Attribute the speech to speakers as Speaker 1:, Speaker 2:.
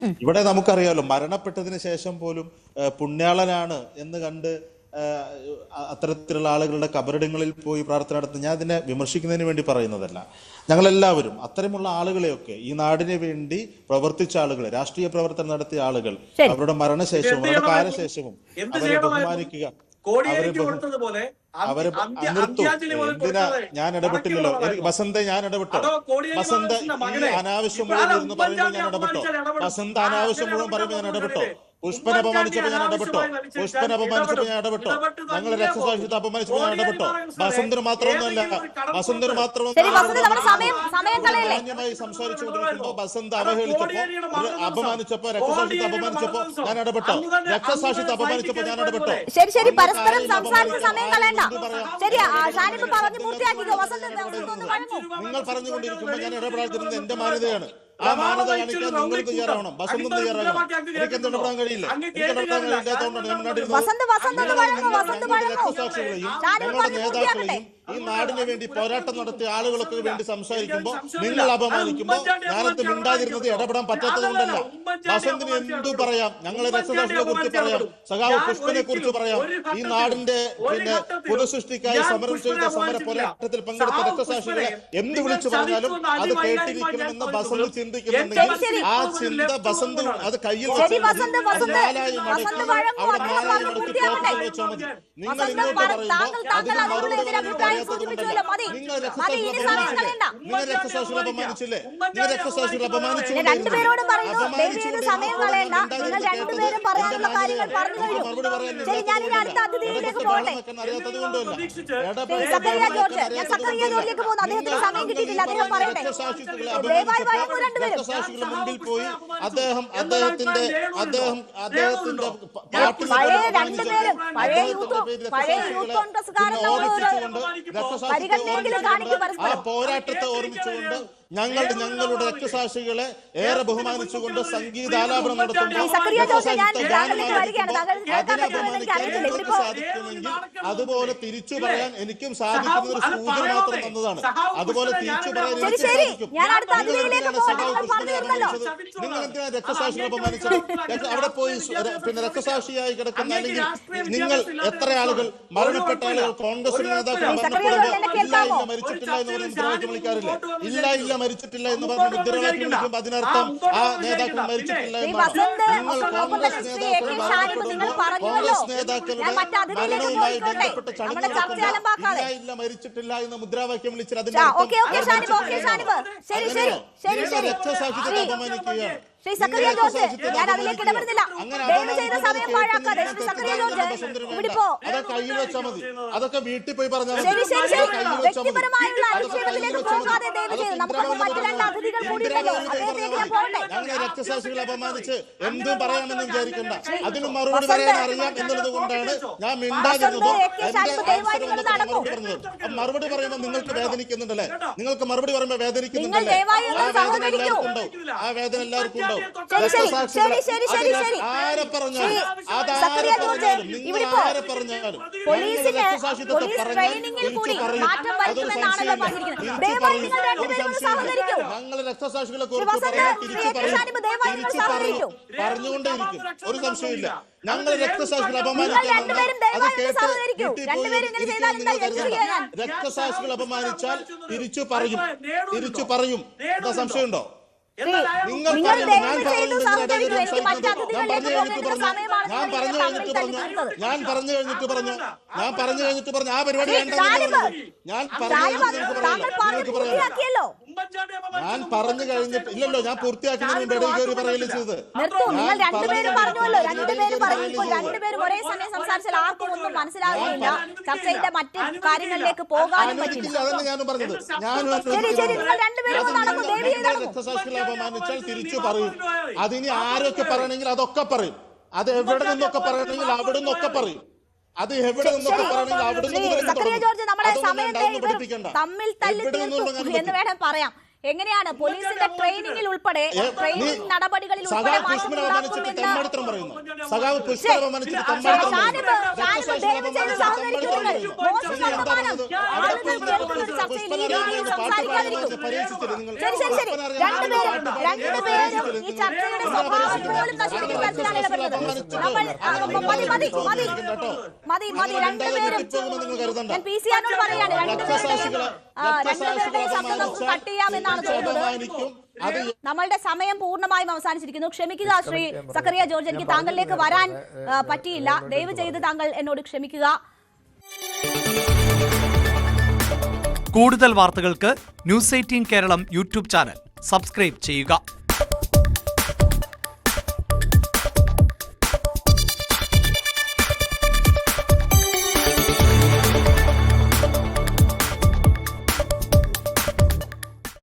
Speaker 1: ഇവിടെ നമുക്കറിയാലോ മരണപ്പെട്ടതിന് ശേഷം പോലും പുണ്യാളനാണ് എന്ന് കണ്ട് അത്തരത്തിലുള്ള ആളുകളുടെ കബറിടങ്ങളിൽ പോയി പ്രാർത്ഥന നടത്തുന്നത് ഞാൻ അതിനെ വിമർശിക്കുന്നതിന് വേണ്ടി പറയുന്നതല്ല. ഞങ്ങളെല്ലാവരും അത്തരമുള്ള ആളുകളെയൊക്കെ ഈ നാടിന് വേണ്ടി പ്രവർത്തിച്ച ആളുകൾ, രാഷ്ട്രീയ പ്രവർത്തനം നടത്തിയ ആളുകൾ, അവരുടെ മരണശേഷവും അവരുടെ കാലശേഷവും അവരെ ബഹുമാനിക്കുക, അവരെ എന്തിനാ ഞാൻ ഇടപെട്ടില്ലല്ലോ. വസന്ത ഞാൻ ഇടപെട്ടോ? വസന്ത ഈ അനാവശ്യം മുഴുവൻ എന്ന് പറയുമ്പോൾ ഞാൻ ഇടപെട്ടോ? വസന്ത അനാവശ്യം മുഴുവൻ പറയുമ്പോൾ ഞാൻ ഇടപെട്ടോ? പുഷ്പനെ അപമാനിച്ചപ്പോൾ ഞാൻ ഇടപെട്ടോ? പുഷ്പനെ അപമാനിച്ചപ്പോൾ ഞാൻ ഇടപെട്ടോ? ഞങ്ങളെ രക്തസാക്ഷിത്വത്തെ അപമാനിച്ചപ്പോൾ ഞാൻ ഇടപെട്ടോ? വസന്തന് മാത്രമൊന്നുമല്ല, വസന്തന് മാത്രമൊന്നുമായി സംസാരിച്ചുകൊണ്ടിരിക്കുമ്പോ വസന്ത അവഹേളിച്ചപ്പോ, അപമാനിച്ചപ്പോ, രക്തസാക്ഷിത്വത്തെ അപമാനിച്ചപ്പോ ഞാൻ ഇടപെട്ടോ? രക്തസാക്ഷിത്വത്തെ അപമാനിച്ചപ്പോ ഞാൻ ഇടപെട്ടോ?
Speaker 2: ശരി, പരസ്പരം സംസാരിച്ച് സമയം കളയണ്ട.
Speaker 1: നിങ്ങൾ പറഞ്ഞുകൊണ്ടിരിക്കുമ്പോ ഞാൻ ഇടപെടാതിരുന്നത് എന്റെ മാന്യതയാണ്. ആ മാനത കാണിക്കാൻ നിങ്ങൾ തയ്യാറാവണം, വസന്തും തയ്യാറാകണം. എനിക്ക് എന്ത് ഇടപെടാൻ കഴിയില്ല. എനിക്ക് ഇടപെടാൻ കഴിയില്ലാത്തതുകൊണ്ടാണ് ഞങ്ങളുടെ രക്തസാക്ഷികളെയും ഞങ്ങളുടെ നേതാക്കളെയും ഈ നാടിന് വേണ്ടി പോരാട്ടം നടത്തിയ ആളുകൾക്ക് വേണ്ടി സംസാരിക്കുമ്പോൾ നിങ്ങൾ അപമാനിക്കുമ്പോൾ ഞാനത് മിണ്ടാതിരുന്നത് ഇടപെടാൻ പറ്റാത്തത് കൊണ്ടല്ല. വസന്തിന് എന്തു പറയാം, ഞങ്ങളെ രക്തസാക്ഷികളെ കുറിച്ച് പറയാം, സഖാവ് പുഷ്പനെ കുറിച്ച് പറയാം, ഈ നാടിന്റെ പുനഃസൃഷ്ടിക്കായി സമരം ചെയ്ത സമര പോരാട്ടത്തിൽ പങ്കെടുത്ത രക്തസാക്ഷികളെ എന്ത് വിളിച്ചു പറഞ്ഞാലും അത് കേട്ടിരിക്കണമെന്ന് വസന്ത് ചിന്തിക്കുന്നുണ്ടെങ്കിൽ ആ ചിന്ത വസന്ത് അത് കയ്യിൽ വെച്ചാൽ മാലായി മടക്കി അവിടെ മാലായി മടക്കി പോക്കറ്റിൽ വെച്ചാൽ മതി. നിങ്ങൾ ഇങ്ങോട്ട് പറയുമ്പോൾ അതിന് മറുപടി പറയാൻ നിങ്ങൾ രക്തസാക്ഷികളെ അപമാനിച്ചില്ലേ? നിങ്ങൾ രക്തസാക്ഷികളെ അപമാനിച്ചു.
Speaker 2: രണ്ടുപേരോട് പറയുന്നു, സമയം കളയണ്ട. നിങ്ങൾ രണ്ടുപേരും പറയാനുള്ള കാര്യങ്ങൾ പറഞ്ഞു കഴിഞ്ഞു. ശരി, ഞാൻ ഇനി അടുത്ത അതിഥിയിലേക്ക് പോകട്ടെ. സക്കറിയയിലേക്ക് പോകുന്നു. അദ്ദേഹത്തിന് സമയം കിട്ടിയിട്ടില്ല, അദ്ദേഹം പറയട്ടെ.
Speaker 1: രക്തസാക്ഷികളുടെ മുമ്പിൽ പോയി അദ്ദേഹത്തിന്റെ
Speaker 2: പഴയ രണ്ടുപേരും പഴയ യൂത്ത് കോൺഗ്രസ്സുകാരെന്ന് പരിഗണനയെങ്കിലും കാണിക്കും.
Speaker 1: ആ പോരാട്ടത്തെ ഓർമ്മിച്ചുകൊണ്ട് ഞങ്ങളുടെ രക്തസാക്ഷികളെ ഏറെ ബഹുമാനിച്ചുകൊണ്ട് സംഗീതാലാപനം നടത്തുമ്പോൾ സാധിക്കുമെങ്കിൽ അതുപോലെ തിരിച്ചു പറയാൻ എനിക്കും സാധിക്കുന്ന ഒരു സൂചന മാത്രം തന്നതാണ്. അതുപോലെ തിരിച്ചു പറയാൻ എനിക്കും സാധിക്കും. നിങ്ങൾ എന്തിനാണ് രക്തസാക്ഷികളെ അപമാനിച്ചത്? അവിടെ പോയി പിന്നെ രക്തസാക്ഷിയായി കിടക്കുന്ന അല്ലെങ്കിൽ നിങ്ങൾ എത്ര ആളുകൾ മരണപ്പെട്ട ആളുകൾ കോൺഗ്രസ് നേതാക്കൾ മരണപ്പെടുമ്പോൾ ഇല്ല മരിച്ചിട്ടില്ല എന്ന് പറഞ്ഞ് മുദ്രാവാക്യം വിളിക്കാറില്ല. ഇല്ല മരിച്ചിട്ടില്ല എന്ന് പറഞ്ഞ് മുദ്രാവാക്യം വിളിക്കുമ്പോൾ അതിനർത്ഥം ആ നേതാക്കൾ മരിച്ചിട്ടില്ല എന്നാണ്. നിങ്ങൾ കോൺഗ്രസ് നേതാക്കൾ മരണപ്പെടുമ്പോൾ കോൺഗ്രസ് നേതാക്കളുടെ മരണവുമായി ബന്ധപ്പെട്ട് ചടങ്ങ് നടത്തുമ്പോൾ ഇല്ല മരിച്ചിട്ടില്ല എന്ന് മുദ്രാവാക്യം വിളിച്ചാൽ അതിന്റെ രക്തസാക്ഷിത്വത്തെ അപമാനിക്കുകയാണ്. അതൊക്കെ കയ്യിൽ വെച്ചാൽ മതി, അതൊക്കെ വീട്ടിൽ പോയി പറഞ്ഞാൽ മതി. ഞങ്ങളെ രക്തസാക്ഷികളെ അപമാനിച്ച് എന്തും പറയാമെന്ന് വിചാരിക്കണ്ട. അതിന് മറുപടി പറയാൻ അറിയാം എന്നുള്ളത് കൊണ്ടാണ് ഞാൻ മിണ്ടാതിരുന്നതും മറുപടി പറഞ്ഞത്. മറുപടി പറയുമ്പോൾ നിങ്ങൾക്ക് വേദനിക്കുന്നുണ്ടല്ലേ? നിങ്ങൾക്ക് മറുപടി പറയുമ്പോൾ വേദനിക്കുന്നുണ്ടല്ലേ? ആ വേദന എല്ലാവർക്കും ഉണ്ടാവും. ആ വേദന എല്ലാവർക്കും ഉണ്ടാവും. ആരെ പറഞ്ഞാലും അതാരെ പറഞ്ഞാലും നിങ്ങൾ ആരെ പറഞ്ഞാലും ഞങ്ങൾ രക്തസാക്ഷികളെ കുറിച്ച് പറഞ്ഞുകൊണ്ടേയിരിക്കും. ഒരു സംശയമില്ല. ഞങ്ങൾ രക്തസാക്ഷികളെ അപമാനിക്കാൻ അത് കേട്ട് രക്തസാക്ഷികൾ അപമാനിച്ചാൽ തിരിച്ചു പറയും. എന്താ സംശയമുണ്ടോ? നിങ്ങൾ ഞാൻ പറഞ്ഞു കഴിഞ്ഞിട്ട് പറഞ്ഞു ആ പരിപാടി ഞാൻ പറഞ്ഞു കഴിഞ്ഞിട്ട് ഇല്ലല്ലോ, ഞാൻ പൂർത്തിയാക്കുന്നതിന് മുമ്പ് ഇടയിൽ കയറി പറയല് ചെയ്തത്. അതന്നെ ഞാനും പറഞ്ഞത്. രക്തസാക്ഷികളെ അപമാനിച്ചാൽ തിരിച്ചു പറയും. അതിനി ആരൊക്കെ പറയണമെങ്കിൽ അതൊക്കെ പറയും. അത് എവിടെ നിന്നൊക്കെ പറയണമെങ്കിൽ അവിടെ നിന്നൊക്കെ പറയും. അത് എവിടെ നിന്നൊക്കെ പറയണമെങ്കിൽ അവിടെ നിന്ന്
Speaker 2: തമ്മിൽ തല്ലി തീർത്തു എന്ന് വേണം പറയാം. എങ്ങനെയാണ് പോലീസിന്റെ ട്രെയിനിങ്ങിൽ ഉൾപ്പെടെ ട്രെയിനിങ് നടപടികളിൽ ഉൾപ്പെടെ മാറ്റം ഉണ്ടാക്കുമെന്ന്
Speaker 1: തെമ്മാടിത്തരം പറയുന്നു. സഖാവ് പുഷ്പ അപമാനിച്ചിട്ട് തെമ്മാടിത്തരം പറയുന്നു.
Speaker 2: ദയവ് ചെയ്ത് സഹകരിക്കൂ നിങ്ങൾ. മോശം വർത്തമാനം ആളുകൾ കേൾക്കുന്ന ഒരു ചർച്ചയിൽ ഈ രീതിയിൽ സംസാരിക്കാതിരിക്കും. ശരി രണ്ടുപേരും ഈ ചർച്ചയുടെ സ്വഭാവം പോലും നശിപ്പിക്കുന്ന തരത്തിലാണ് ഇടപെടുന്നത്. മതി രണ്ടുപേരും. ഞാൻ PCR നോട് പറയാണ്, രണ്ടുപേരുടെയും ശബ്ദം നമുക്ക് കട്ട് ചെയ്യാമെന്നാണ് തോന്നുന്നത്. നമ്മളുടെ സമയം പൂർണ്ണമായും അവസാനിച്ചിരിക്കുന്നു. ക്ഷമിക്കുക ശ്രീ സക്കറിയ ജോർജ്, എനിക്ക് താങ്കളിലേക്ക് വരാൻ പറ്റിയില്ല. ദയവ് ചെയ്ത് താങ്കൾ എന്നോട് ക്ഷമിക്കുക.
Speaker 3: കൂടുതൽ വാർത്തകൾക്ക് news 18 Keralam YouTube channel subscribe ചെയ്യുക.